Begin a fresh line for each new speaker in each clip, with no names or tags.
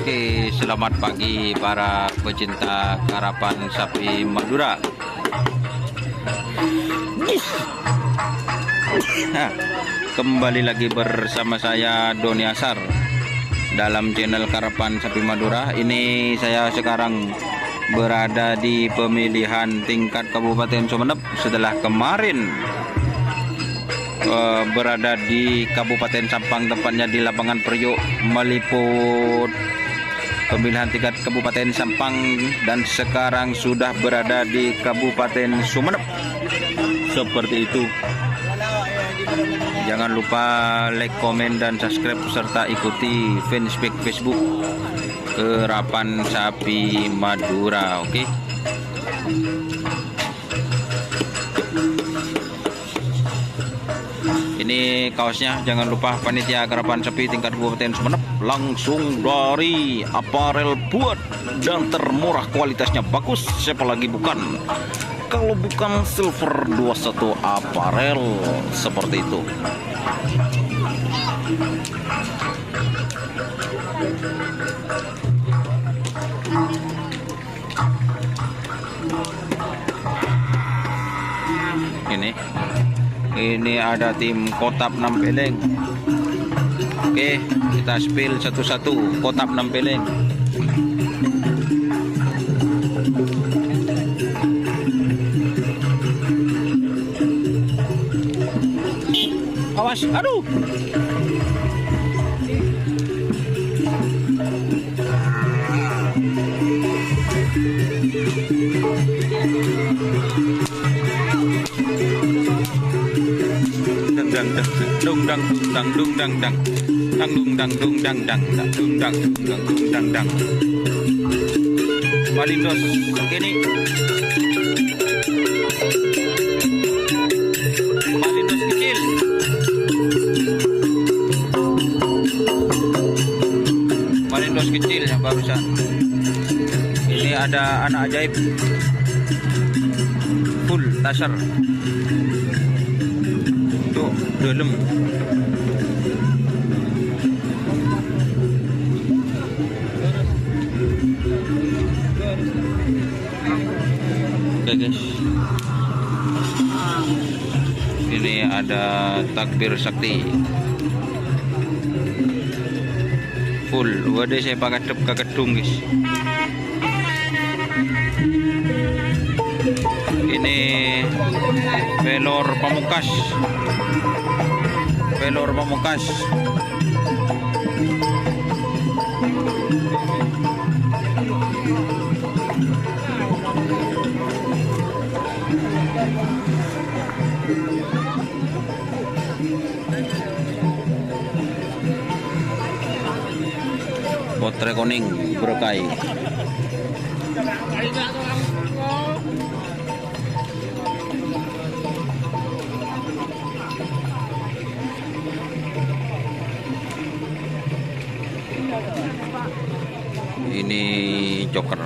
Oke, selamat pagi para pecinta karapan sapi Madura. Nah, kembali lagi bersama saya Doni Asar dalam channel karapan sapi Madura. Ini saya sekarang berada di pemilihan tingkat Kabupaten Sumeneb setelah kemarin berada di Kabupaten Sampang, tepatnya di lapangan Priok, meliput pemilihan tingkat Kabupaten Sampang, dan sekarang sudah berada di Kabupaten Sumeneb. Seperti itu. Jangan lupa like, komen, dan subscribe serta ikuti fanspage Facebook Karapan Sapi Madura. Oke. Ini kaosnya, jangan lupa panitia karapan sapi tingkat Kabupaten Sumeneb, langsung dari aparel buat dan termurah, kualitasnya bagus. Siapa lagi bukan kalau bukan Silver 21 Aparel, seperti itu. Ini ada tim Kotap Nampeleng. Oke, kita spill satu-satu. Kotap Nampeleng. Awas, aduh. Dung dang dang dung dang dang dang dung dang dung dang dang dung dang dung dang dang. Malindos kini. Malindos kecil. Malindos kecil yang barusan. Ini ada anak ajaib. Full tasar. Dalam oke guys, ini ada takbir sakti full. Waduh, saya pakai dep ke gedung guys. Ini velor pamungkas. Velor pamungkas. Potre kuning berkai. Ini joker.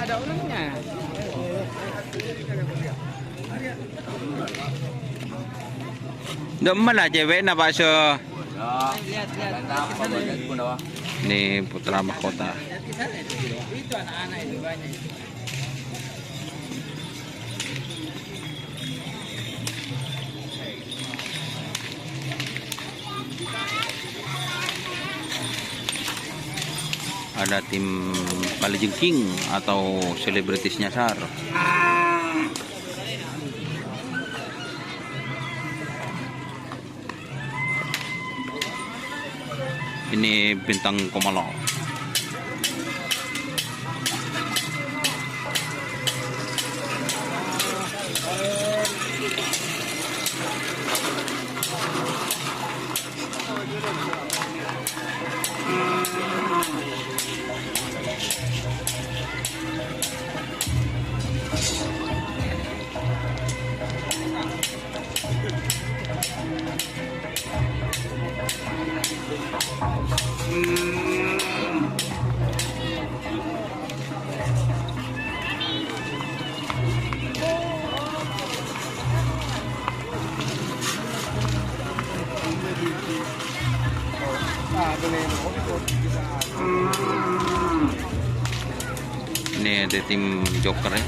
Ada ulangnya.
Demen lah cewek nak bakso. Ini putra mahkota.
Itu anak-anak itu banyak.
Ada tim Kalajengking atau selebritis nyasar. Ini bintang Komalo. Ini ada tim Joker ya.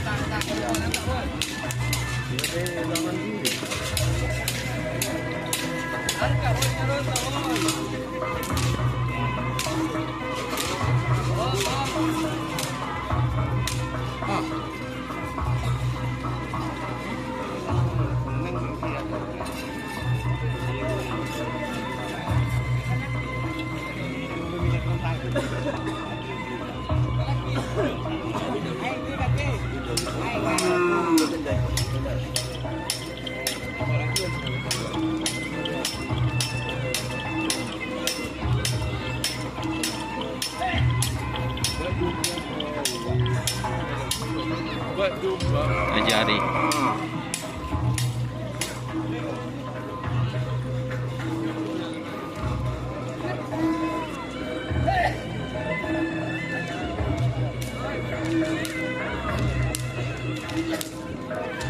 Jadi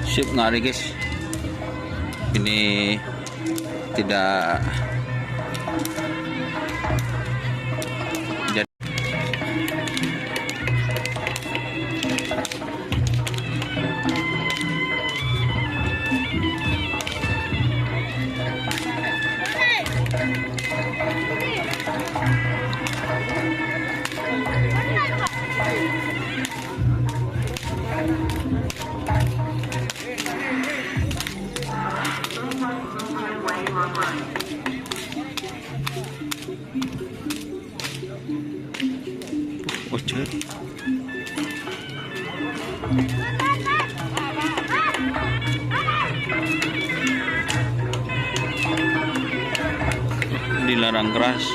sip ngari guys, ini tidak jadi. Bocor. Dilarang keras.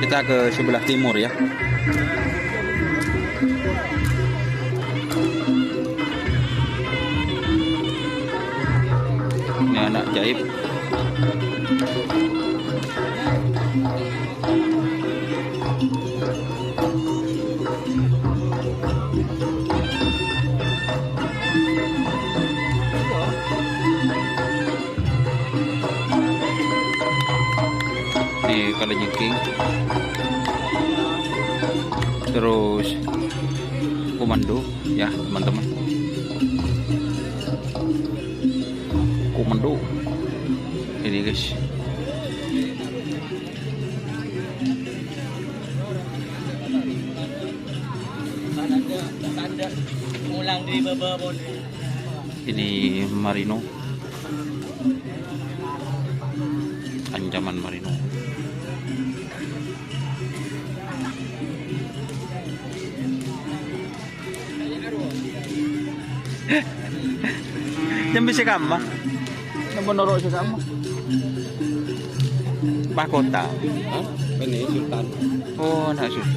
Kita ke sebelah timur ya. Ini anak jaib. Ini kalajengking. Terus komando ya teman-teman. Komando ini guys. Ini Marino, ancaman Marino. Yang bisa kamu? Yang menurut saya kamu? Mahkota.
Hah? Ini Sultan.
Oh, nak Sultan.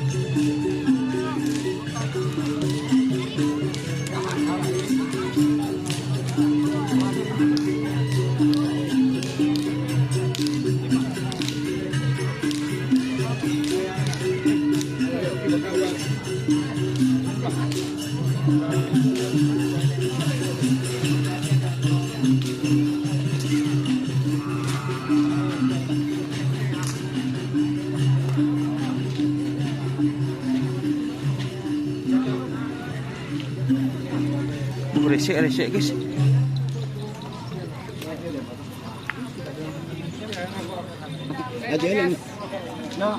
Resik guys.
Aja no.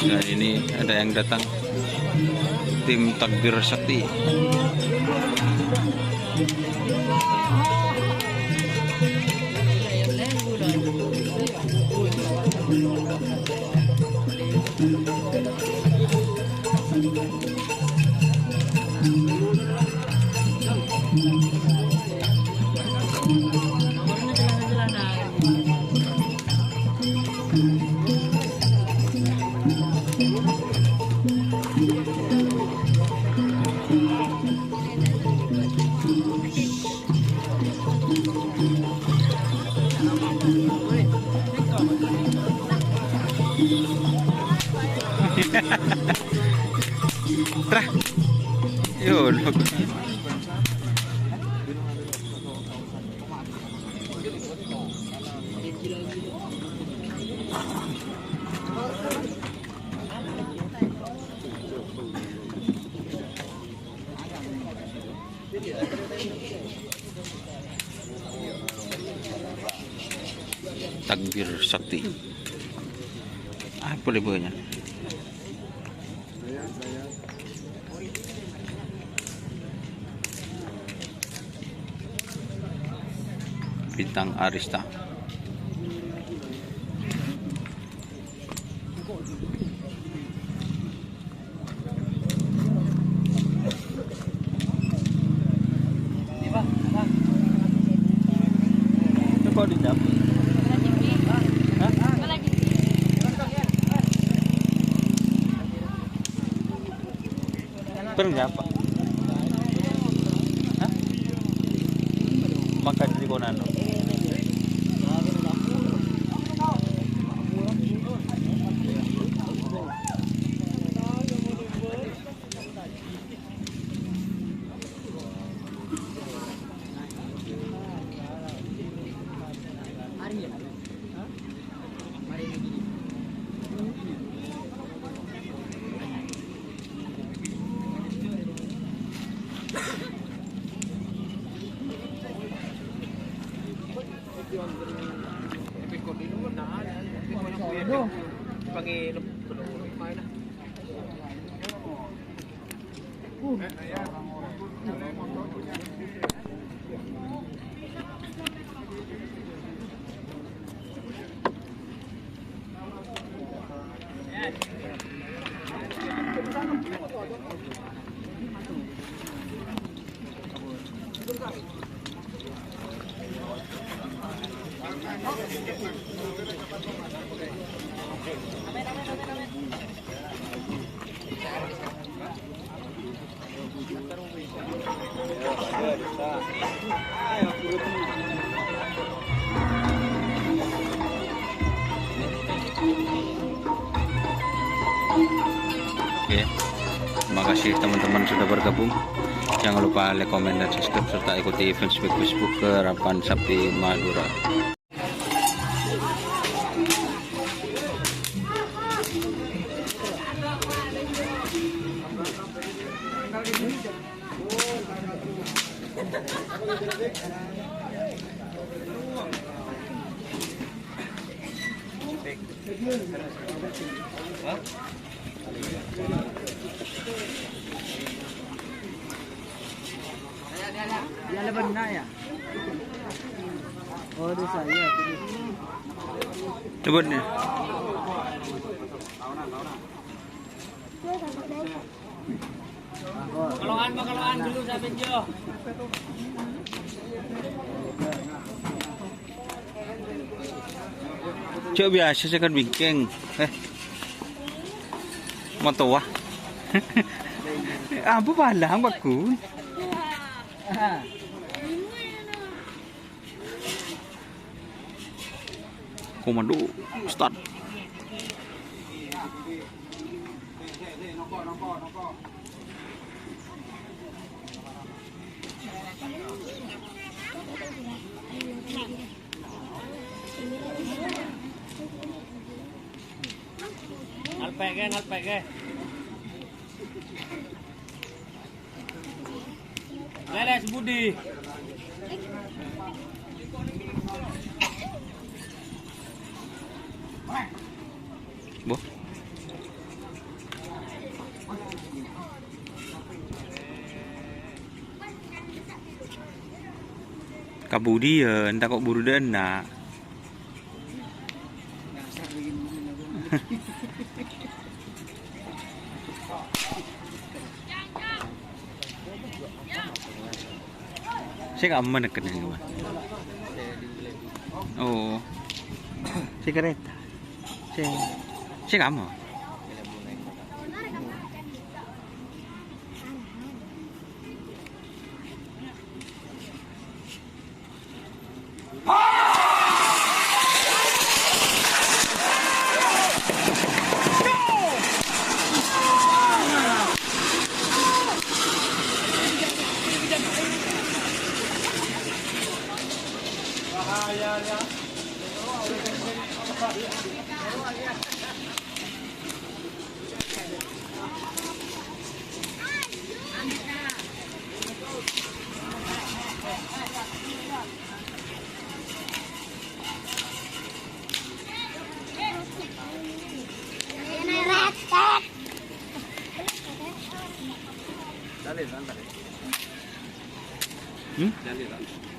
Nah ini ada yang datang, tim Takbir Sakti. Tra. Yun. Takbir sakti. Apa labelnya? Bintang Arista. Coba dijawab. Pernah apa? Hah? Makan di Konano. Oke, terima kasih teman-teman sudah bergabung. Jangan lupa like, komen, dan subscribe serta ikuti Facebook Kerapan Sapi Madura.
Ya leban na ya. Oh, di saya.
Lebannya.
Makaloan dulu sa video.
Cuk biasa saya kan bingking. Mau tahu? Apa palang baku? Komando start.
Alpege. Leres Budi.
Boh. Kabudi ya, entah kok buru dana. Saya nggak aman deket ini, Mas. Oh, si kereta. Saya nggak mau.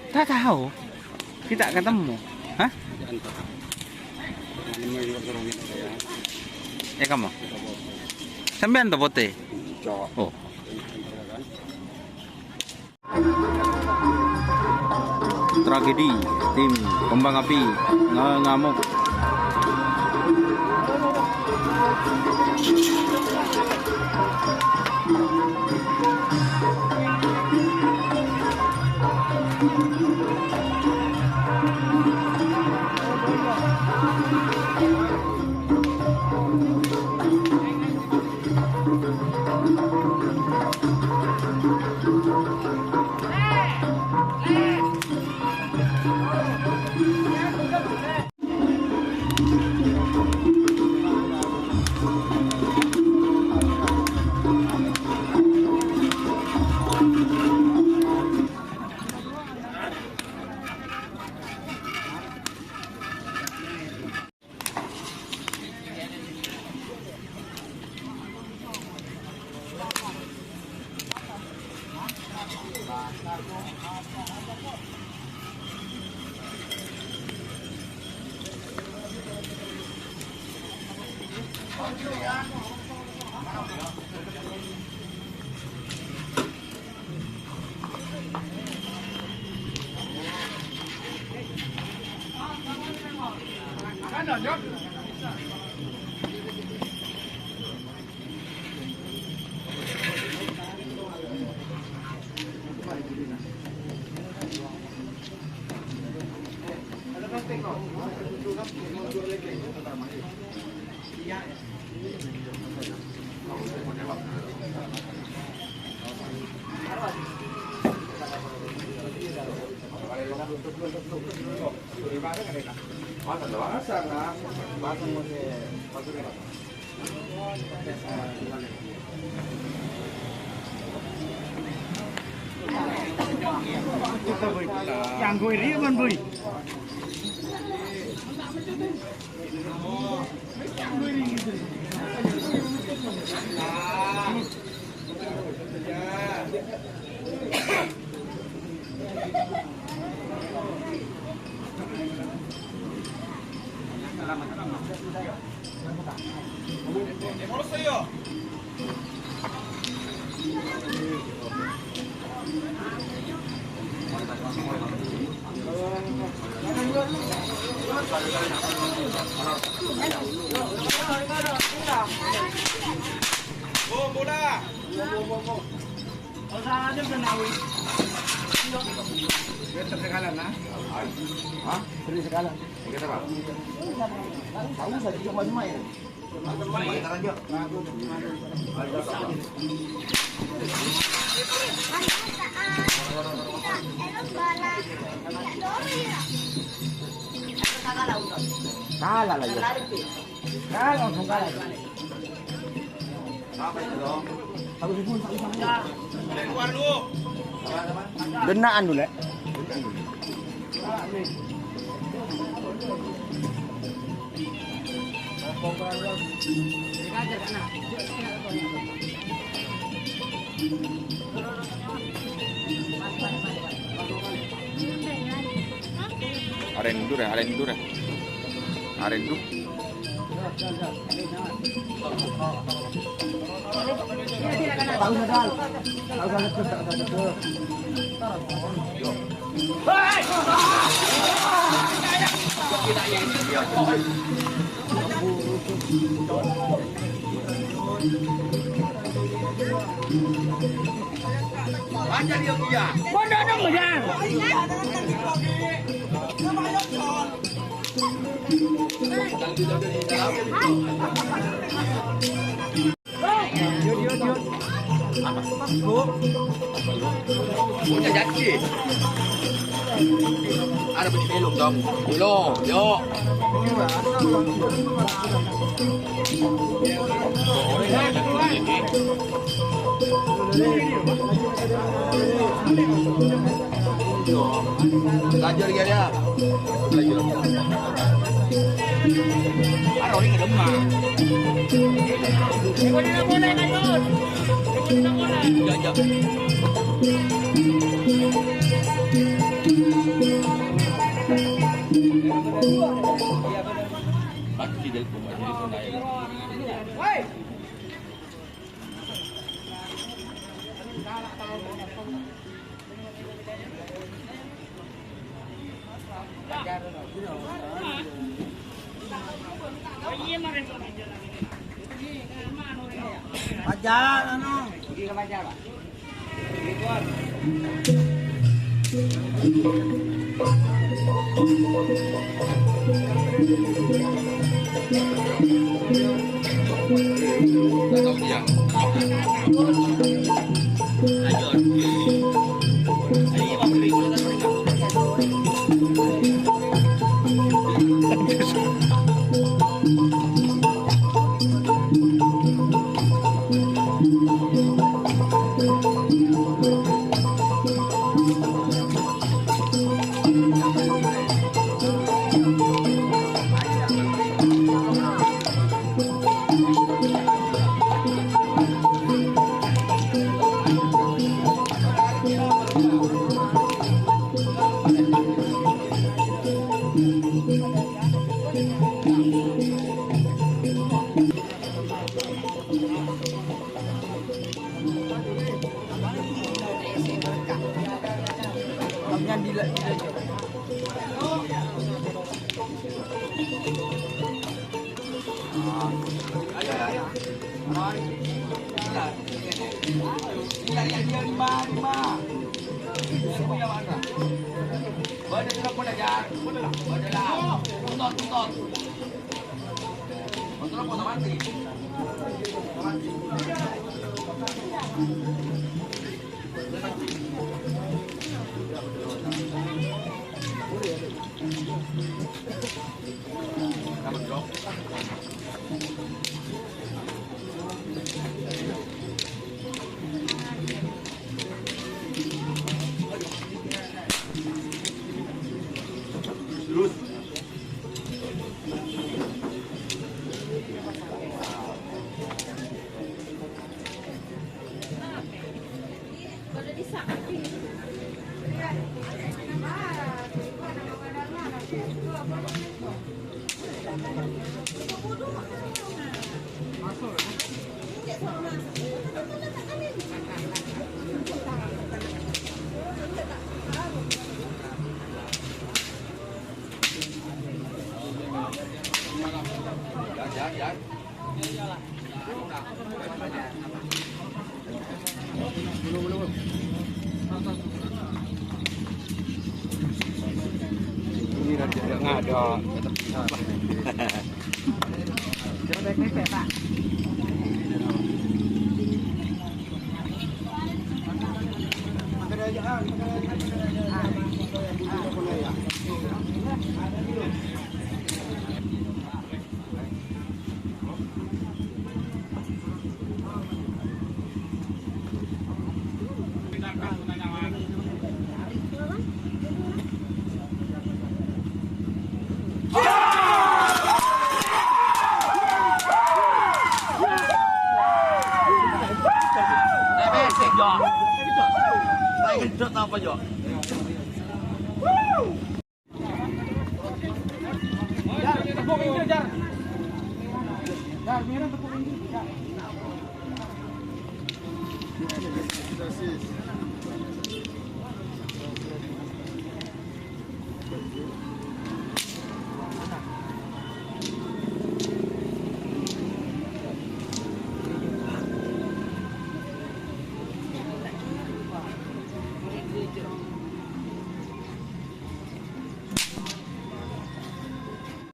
Tak tahu. Kita ketemu. Hah? Ya kamu? Sampean tuh pote? Oh. Tragedi tim kembang api ngamuk.
Yang gue ini kan boy.
Kalah lagi. Kalah langsung kalah. Denaan dulu ya.
Aren dura.
Punya janji. Ada Belok dong. Belok, yuk. Belajar dia ya. Belajar. Ada orang yang lemah. Ya. Pajar, ano? Pergi ke pajar, Pak.